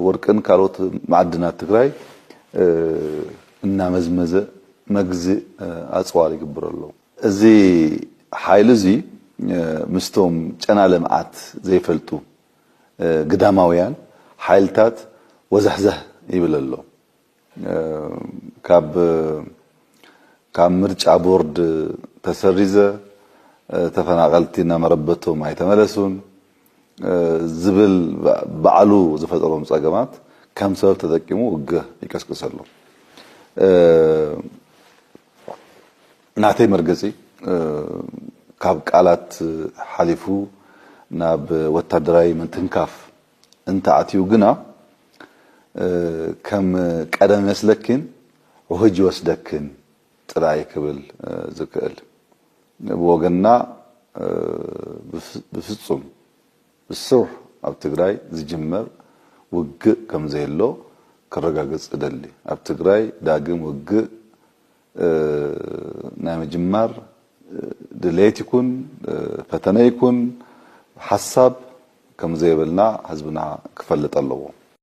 ወርቅን ካልኦት ማዕድናት ትግራይ እና መዝመዘ መግዝ አጽዋር ይግብረሉ እዚ ኃይል እዚ ምስቶም ጨና ለማዓት ዘይፈልጡ ግዳማውያን ኃይልታት ወዛህዛህ ይብለሉ ካብ ምርጫ ቦርድ ተሰሪዘ ተፈናቀልቲና መረበቶም አይተመለሱን ዝብል በዓሉ ዘፈጠሮም ጻገማት ከም ሰበብ ተጠቂሙ ወገ ይቀስቀሰሉ ናተይ መርገጺ ካብ ቃላት ሐሊፉ ናብ ወታደራዊ ምንትንካፍ እንተ አትዩ ግና ከም ቀደም መስለክን ወህጅ ወስደክን ጥራይ ክብል ዝክእል ወገና በፍጹም ብስር ኣብ ትግራይ ዝጅመር ውግ ከም ዘይሎ ከረጋግጽ ደሊ ኣብ ትግራይ ዳግም ውግ ናይ መጅማር ድሌት ይኩን ፈተና ይኩን ሐሳብ ከም ዘይብልና ህዝብና ክፈልጥ ኣለዎ